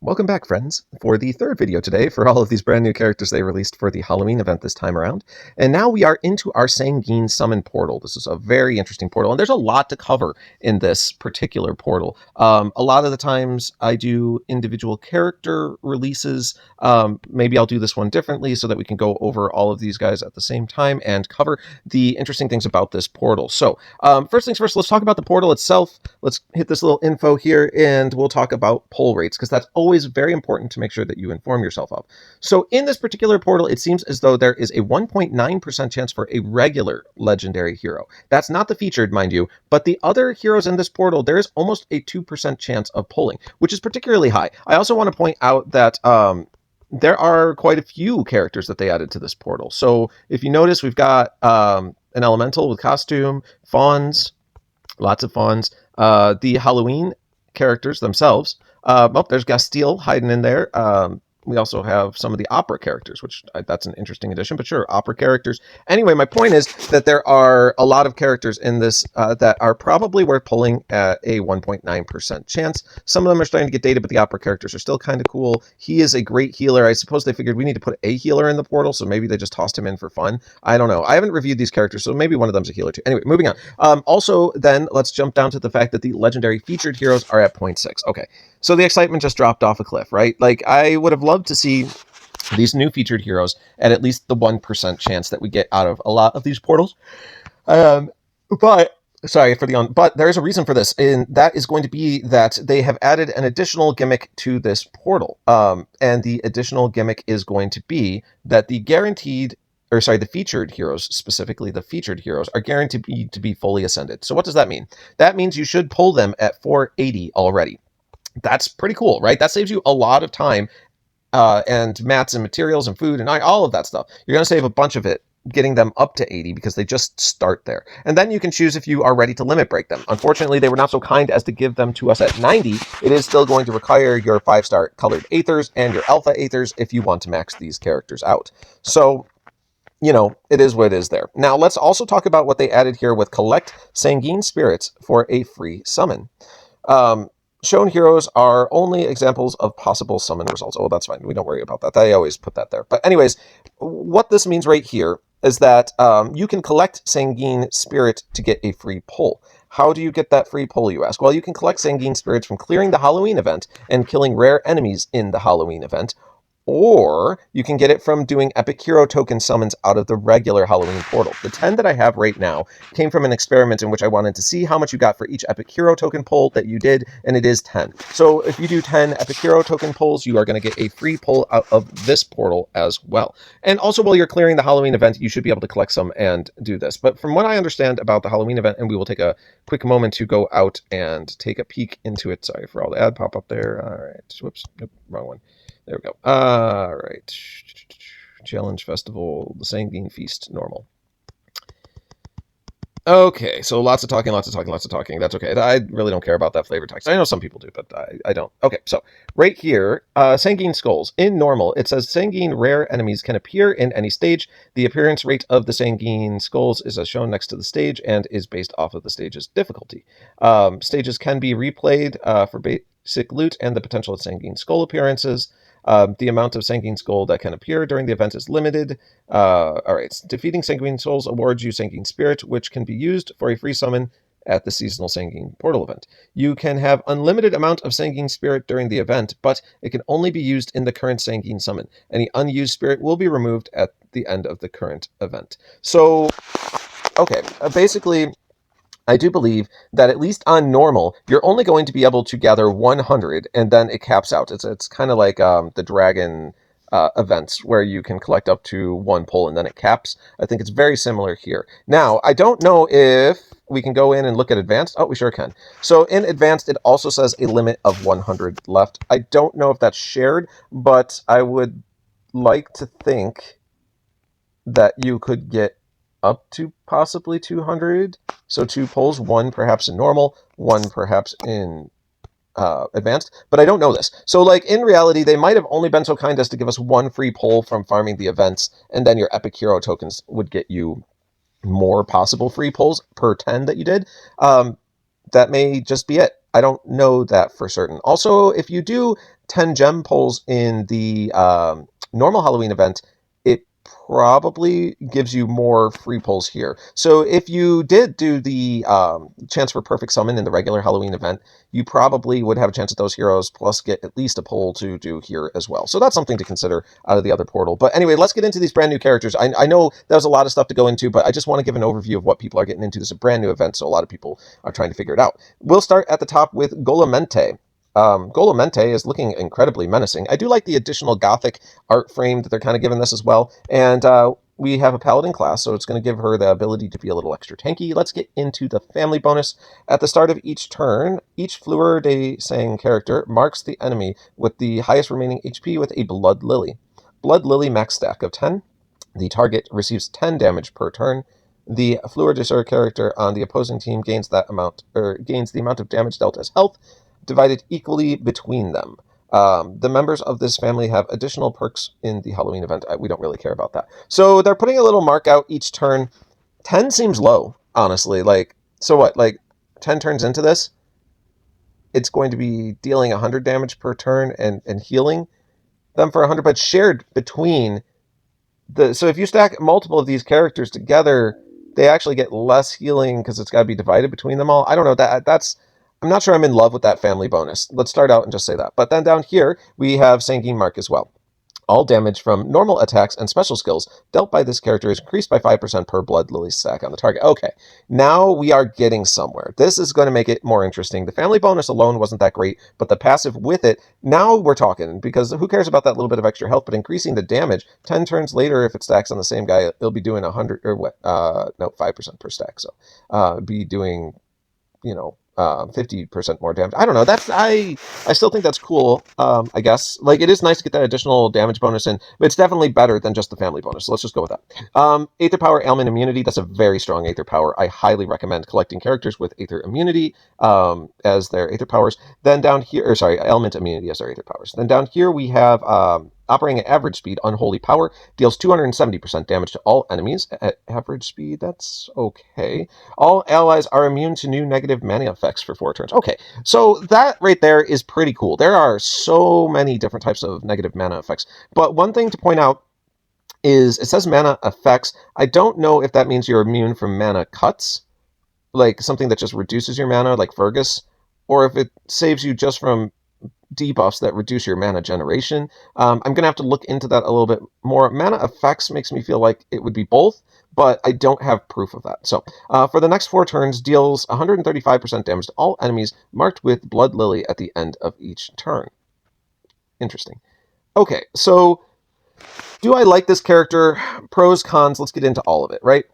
Welcome back, friends, for the third video today for all of these brand new characters they released for the Halloween event this time around. And now we are into our Sanguine Summon portal. This is a very interesting portal, and there's a lot to cover in this particular portal. A lot of the times I do individual character releases. Maybe I'll do this one differently so that we can go over all of these guys at the same time and cover the interesting things about this portal. So first things first, let's talk about the portal itself. Let's hit this little info here, and we'll talk about pull rates, because that's always very important to make sure that you inform yourself of. So in this particular portal, it seems as though there is a 1.9% chance for a regular legendary hero. That's not the featured, mind you, but the other heroes in this portal, there is almost a 2% chance of pulling, which is particularly high. I also want to point out that there are quite a few characters that they added to this portal. So if you notice, we've got an elemental with costume, fawns, lots of fawns, the Halloween characters themselves. There's Gastille hiding in there. We also have some of the opera characters, which that's an interesting addition, but sure, opera characters. Anyway, my point is that there are a lot of characters in this that are probably worth pulling at a 1.9% chance. Some of them are starting to get dated, but the opera characters are still kind of cool. He is a great healer. I suppose they figured we need to put a healer in the portal, so maybe they just tossed him in for fun. I don't know. I haven't reviewed these characters, so maybe one of them's a healer too. Anyway, moving on. Also, then, let's jump down to the fact that the legendary featured heroes are at 0.6. Okay, so the excitement just dropped off a cliff, right? Like, I would have loved to see these new featured heroes at least the 1% chance that we get out of a lot of these portals. But there is a reason for this, and that is going to be that they have added an additional gimmick to this portal. And the additional gimmick is going to be that the featured heroes, specifically the featured heroes, are guaranteed to be fully ascended. So what does that mean? That means you should pull them at 480 already. That's pretty cool, right? That saves you a lot of time and mats and materials and food and all of that stuff. You're going to save a bunch of it getting them up to 80 because they just start there. And then you can choose if you are ready to limit break them. Unfortunately, they were not so kind as to give them to us at 90. It is still going to require your 5-star colored Aethers and your Alpha Aethers if you want to max these characters out. So, you know, it is what it is there. Now, let's also talk about what they added here with Collect Sanguine Spirits for a free summon. Shown heroes are only examples of possible summon results. Oh, that's fine. We don't worry about that. I always put that there. But anyways, what this means right here is that you can collect Sanguine Spirit to get a free pull. How do you get that free pull, you ask? Well, you can collect Sanguine Spirits from clearing the Halloween event and killing rare enemies in the Halloween event, or you can get it from doing Epic Hero token summons out of the regular Halloween portal. The 10 that I have right now came from an experiment in which I wanted to see how much you got for each Epic Hero token pull that you did, and it is 10. So if you do 10 Epic Hero token pulls, you are going to get a free pull out of this portal as well. And also, while you're clearing the Halloween event, you should be able to collect some and do this. But from what I understand about the Halloween event, and we will take a quick moment to go out and take a peek into it. Sorry for all the ad pop up there. All right. Whoops. Nope, wrong one. There we go. All right. Challenge Festival, the Sanguine Feast, normal. Okay, so lots of talking. That's okay. I really don't care about that flavor text. I know some people do, but I don't. Okay, so right here, Sanguine Skulls. In normal, it says Sanguine rare enemies can appear in any stage. The appearance rate of the Sanguine Skulls is as shown next to the stage and is based off of the stage's difficulty. Stages can be replayed for basic loot and the potential of Sanguine Skull appearances. The amount of Sanguine Skull that can appear during the event is limited. All right. Defeating Sanguine Skulls awards you Sanguine Spirit, which can be used for a free summon at the seasonal Sanguine Portal event. You can have unlimited amount of Sanguine Spirit during the event, but it can only be used in the current Sanguine summon. Any unused spirit will be removed at the end of the current event. So, okay, basically, I do believe that at least on normal, you're only going to be able to gather 100, and then it caps out. It's kind of like the dragon events, where you can collect up to 1 pull, and then it caps. I think it's very similar here. Now, I don't know if we can go in and look at advanced. Oh, we sure can. So in advanced, it also says a limit of 100 left. I don't know if that's shared, but I would like to think that you could get up to possibly 200. So 2 pulls, 1 perhaps in normal, 1 perhaps in advanced, but I don't know this. So like in reality, they might have only been so kind as to give us 1 free pull from farming the events, and then your Epic Hero tokens would get you more possible free pulls per 10 that you did. That may just be it. I don't know that for certain. Also, if you do 10 gem pulls in the normal Halloween event, it probably gives you more free pulls here. So if you did do the chance for perfect summon in the regular Halloween event, you probably would have a chance at those heroes, plus get at least a pull to do here as well. So that's something to consider out of the other portal. But anyway, let's get into these brand new characters. I know that was a lot of stuff to go into, but I just want to give an overview of what people are getting into. This is a brand new event, so a lot of people are trying to figure it out. We'll start at the top with Golamente. Golamente is looking incredibly menacing. I do like the additional gothic art frame that they're kind of giving this as well. And we have a paladin class, so it's going to give her the ability to be a little extra tanky. Let's get into the family bonus. At the start of each turn, each Fleur de Sang character marks the enemy with the highest remaining HP with a Blood Lily. Blood Lily max stack of 10. The target receives 10 damage per turn. The Fleur de Sang character on the opposing team gains the amount of damage dealt as health, divided equally between them. The members of this family have additional perks in the Halloween event. We don't really care about that. So they're putting a little mark out each turn. 10 seems low, honestly. So what? 10 turns into this, it's going to be dealing 100 damage per turn and healing them for 100, but shared between so if you stack multiple of these characters together, they actually get less healing because it's got to be divided between them all. I don't know. I'm not sure I'm in love with that family bonus. Let's start out and just say that. But then down here, we have Sanguine Mark as well. All damage from normal attacks and special skills dealt by this character is increased by 5% per Blood Lily stack on the target. Okay, now we are getting somewhere. This is going to make it more interesting. The family bonus alone wasn't that great, but the passive with it, now we're talking, because who cares about that little bit of extra health, but increasing the damage, 10 turns later, if it stacks on the same guy, it'll be doing 100, or what, 5% per stack, so be doing, 50% more damage. I don't know. I still think that's cool. I guess it is nice to get that additional damage bonus in, but it's definitely better than just the family bonus. So let's just go with that. Aether Power, Ailment Immunity. That's a very strong Aether Power. I highly recommend collecting characters with Aether Immunity as their Aether Powers. Then down here, Ailment Immunity as their Aether Powers. Then down here we have operating at average speed, Unholy Power, deals 270% damage to all enemies. At average speed, that's okay. All allies are immune to new negative mana effects for 4 turns. Okay, so that right there is pretty cool. There are so many different types of negative mana effects. But one thing to point out is it says mana effects. I don't know if that means you're immune from mana cuts, like something that just reduces your mana, like Fergus, or if it saves you just from debuffs that reduce your mana generation. I'm going to have to look into that a little bit more. Mana effects makes me feel like it would be both, but I don't have proof of that. So for the next 4 turns, deals 135% damage to all enemies marked with Blood Lily at the end of each turn. Interesting. Okay, so do I like this character? Pros, cons, let's get into all of it, right?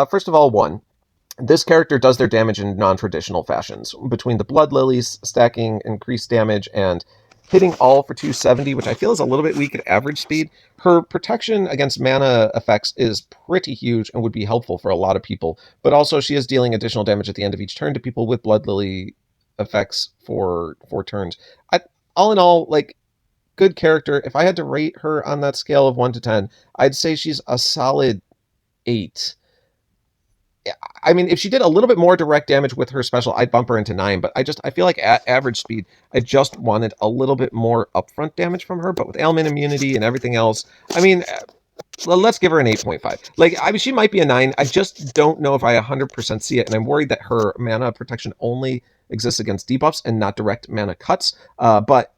First of all, 1. This character does their damage in non-traditional fashions. Between the Blood Lilies stacking increased damage and hitting all for 270, which I feel is a little bit weak at average speed, her protection against mana effects is pretty huge and would be helpful for a lot of people. But also she is dealing additional damage at the end of each turn to people with Blood Lily effects for 4 turns. All in all, good character. If I had to rate her on that scale of 1 to 10, I'd say she's a solid 8. I mean, if she did a little bit more direct damage with her special, I'd bump her into 9, but I feel like at average speed, I just wanted a little bit more upfront damage from her, but with ailment immunity and everything else, I mean, let's give her an 8.5. She might be a 9. I just don't know if I 100% see it, and I'm worried that her mana protection only exists against debuffs and not direct mana cuts, but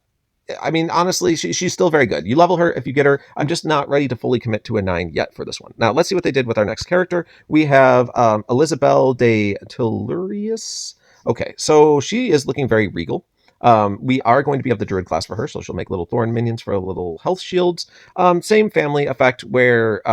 I mean, honestly, she's still very good. You level her if you get her. I'm just not ready to fully commit to a 9 yet for this one. Now, let's see what they did with our next character. We have Elizabeth de Tellurius. Okay, so she is looking very regal. We are going to be of the Druid class for her, so she'll make little thorn minions for little health shields. Same family effect where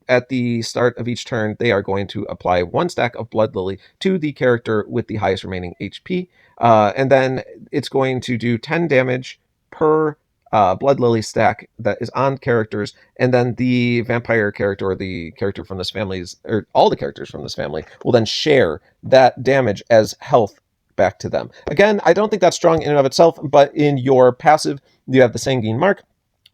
at the start of each turn, they are going to apply 1 stack of Blood Lily to the character with the highest remaining HP. And then it's going to do 10 damage per Blood Lily stack that is on characters, and then the vampire character or the character from this family's, or all the characters from this family, will then share that damage as health back to them. Again, I don't think that's strong in and of itself, but in your passive, you have the Sanguine Mark,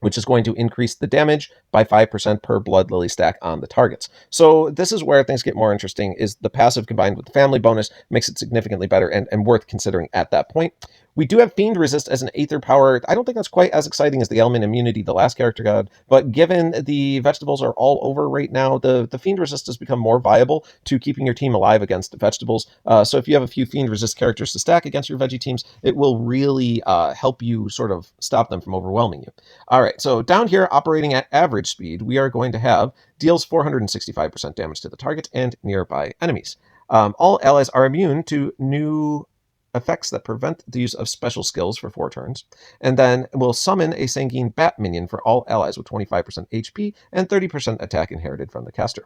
which is going to increase the damage by 5% per Blood Lily stack on the targets. So this is where things get more interesting, is the passive combined with the family bonus makes it significantly better and worth considering at that point. We do have Fiend Resist as an Aether power. I don't think that's quite as exciting as the Element Immunity the last character got, but given the vegetables are all over right now, the Fiend Resist has become more viable to keeping your team alive against vegetables. So if you have a few Fiend Resist characters to stack against your veggie teams, it will really help you sort of stop them from overwhelming you. All right, so down here, operating at average speed, we are going to have deals 465% damage to the target and nearby enemies. All allies are immune to new effects that prevent the use of special skills for 4 turns, and then we'll summon a Sanguine Bat minion for all allies with 25% HP and 30% attack inherited from the caster.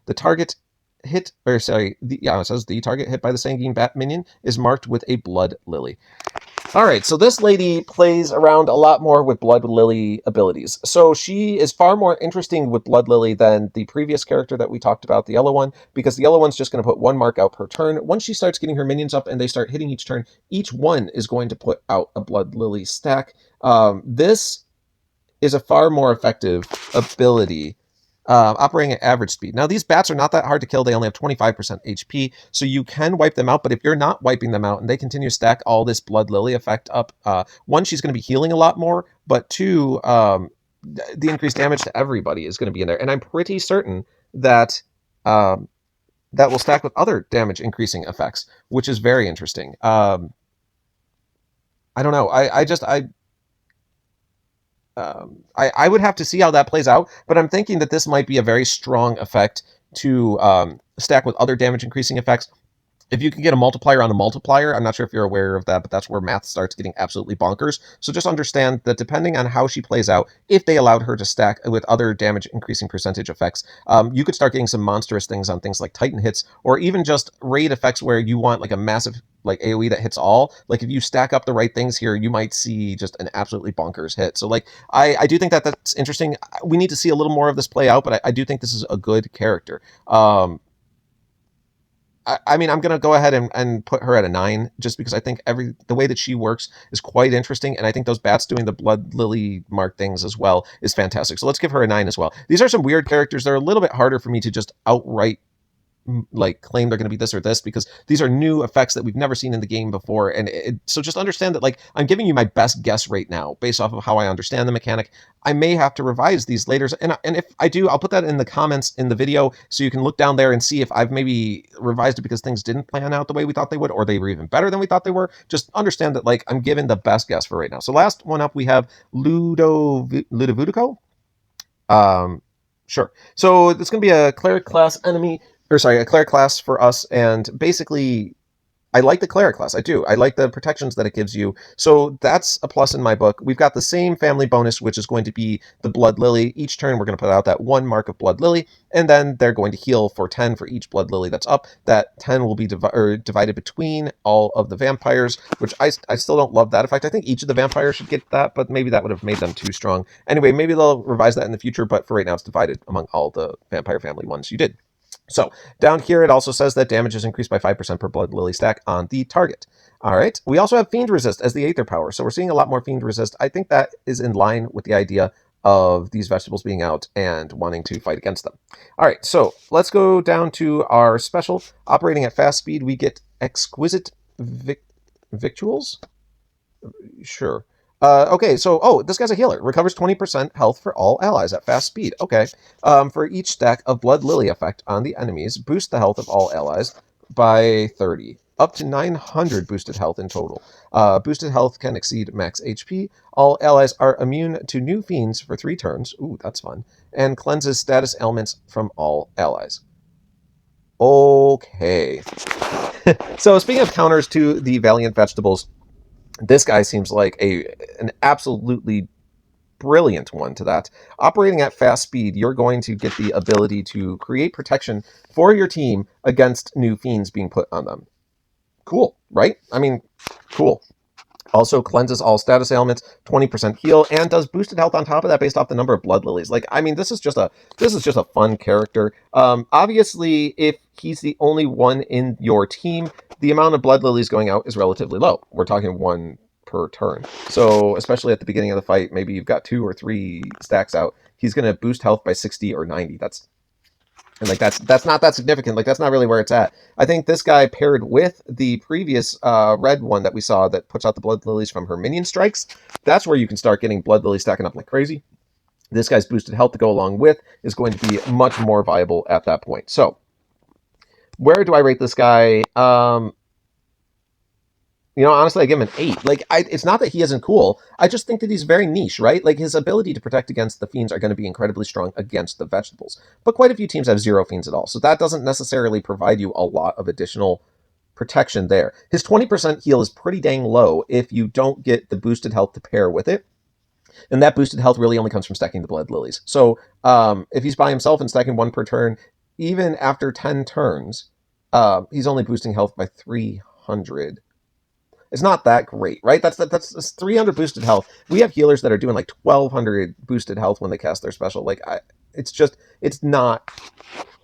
The target hit, or sorry, it says the target hit by the Sanguine Bat minion is marked with a Blood Lily. All right, so this lady plays around a lot more with Blood Lily abilities. So she is far more interesting with Blood Lily than the previous character that we talked about, the yellow one, because the yellow one's just going to put 1 mark out per turn. Once she starts getting her minions up and they start hitting each turn, each one is going to put out a Blood Lily stack. This is a far more effective ability, operating at average speed. Now, these bats are not that hard to kill. They only have 25% HP, so you can wipe them out. But if you're not wiping them out and they continue to stack all this Blood Lily effect up, 1, she's going to be healing a lot more, but 2, the increased damage to everybody is going to be in there. And I'm pretty certain that that will stack with other damage increasing effects, which is very interesting. I don't know. I would have to see how that plays out, but I'm thinking that this might be a very strong effect to stack with other damage increasing effects. If you can get a multiplier on a multiplier, I'm not sure if you're aware of that, but that's where math starts getting absolutely bonkers. So just understand that depending on how she plays out, if they allowed her to stack with other damage increasing percentage effects, you could start getting some monstrous things on things like Titan hits, or even just raid effects where you want like a massive like AoE that hits all. Like if you stack up the right things here, you might see just an absolutely bonkers hit. So like I do think that that's interesting. We need to see a little more of this play out, but I do think this is a good character. I mean, I'm going to go ahead and put her at a 9, just because I think the way that she works is quite interesting, and I think those bats doing the Blood Lily mark things as well is fantastic. So let's give her a 9 as well. These are some weird characters. They're a little bit harder for me to just outright like claim they're going to be this or this, because these are new effects that we've never seen in the game before. And so just understand that like I'm giving you my best guess right now based off of how I understand the mechanic. I may have to revise these later, and if I do, I'll put that in the comments in the video so you can look down there and see if I've maybe revised it because things didn't plan out the way we thought they would, or they were even better than we thought they were. Just understand that like I'm giving the best guess for right now. So last one up, we have Ludovico. Sure. So it's going to be a cleric class enemy, or sorry, a cleric class for us, and basically I like the cleric class. I do. I like the protections that it gives you. So that's a plus in my book. We've got the same family bonus, which is going to be the Blood Lily. Each turn, we're going to put out that 1 mark of Blood Lily, and then they're going to heal for 10 for each Blood Lily that's up. That 10 will be divided between all of the vampires, which I still don't love that effect. I think each of the vampires should get that, but maybe that would have made them too strong. Anyway, maybe they'll revise that in the future, but for right now, it's divided among all the vampire family ones you did. So down here, it also says that damage is increased by 5% per Blood Lily stack on the target. All right. We also have Fiend Resist as the Aether power. So we're seeing a lot more Fiend Resist. I think that is in line with the idea of these vegetables being out and wanting to fight against them. All right. So let's go down to our special. Operating at fast speed, we get Exquisite Victuals. Sure. Okay, so, this guy's a healer. Recovers 20% health for all allies at fast speed. Okay. For each stack of Blood Lily effect on the enemies, boost the health of all allies by 30. Up to 900 boosted health in total. Boosted health can exceed max HP. All allies are immune to new fiends for 3 turns. Ooh, that's fun. And cleanses status ailments from all allies. Okay. So speaking of counters to the Valiant Vegetables, this guy seems like an absolutely brilliant one to that. Operating at fast speed, you're going to get the ability to create protection for your team against new fiends being put on them. Cool, right? I mean, cool. Also cleanses all status ailments, 20% heal, and does boosted health on top of that based off the number of Blood Lilies. Like, I mean, this is just a fun character. Obviously, if he's the only one in your team, the amount of Blood Lilies going out is relatively low. We're talking one per turn. So especially at the beginning of the fight, maybe you've got 2 or 3 stacks out, he's going to boost health by 60 or 90. That's not that significant. Like, that's not really where it's at. I think this guy paired with the previous red one that we saw that puts out the blood lilies from her minion strikes, that's where you can start getting blood lilies stacking up like crazy. This guy's boosted health to go along with is going to be much more viable at that point. So where do I rate this guy? Honestly, I give him an 8. Like, it's not that he isn't cool. I just think that he's very niche, right? Like, his ability to protect against the fiends are going to be incredibly strong against the vegetables. But quite a few teams have 0 fiends at all. So that doesn't necessarily provide you a lot of additional protection there. His 20% heal is pretty dang low if you don't get the boosted health to pair with it. And that boosted health really only comes from stacking the blood lilies. So if he's by himself and stacking 1 per turn, even after 10 turns, he's only boosting health by 300. It's not that great, right? That's 300 boosted health. We have healers that are doing like 1200 boosted health when they cast their special. It's not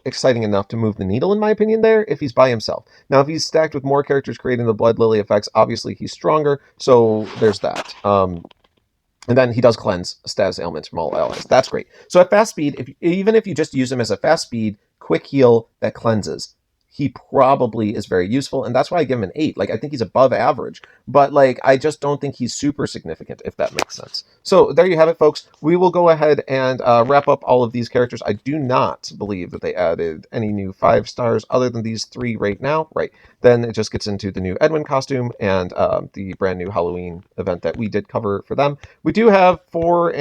exciting enough to move the needle, in my opinion, there if he's by himself. Now, if he's stacked with more characters creating the blood lily effects, obviously he's stronger, so there's that. And then he does cleanse status ailments from all allies. That's great. So at fast speed, even if you just use him as a fast speed quick heal that cleanses, he probably is very useful, and that's why I give him an 8. Like, I think he's above average, but like, I just don't think he's super significant, if that makes sense. So there you have it, folks. We will go ahead and wrap up all of these characters. I do not believe that they added any new 5 stars other than these 3 right now. Right. Then it just gets into the new Edwin costume and the brand new Halloween event that we did cover for them. We do have 4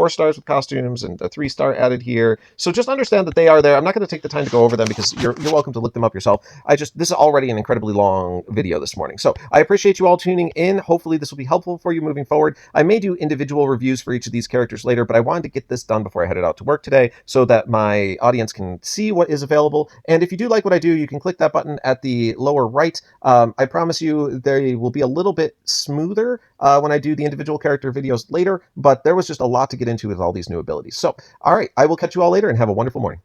stars with costumes and a 3-star added here. So just understand that they are there. I'm not going to take the time to go over them because you're welcome to look them up yourself. This is already an incredibly long video this morning. So I appreciate you all tuning in. Hopefully this will be helpful for you moving forward. I may do individual reviews for each of these characters later, but I wanted to get this done before I headed out to work today so that my audience can see what is available. And if you do like what I do, you can click that button at the lower right. I promise you they will be a little bit smoother when I do the individual character videos later, but there was just a lot to get into with all these new abilities. So, all right, I will catch you all later and have a wonderful morning.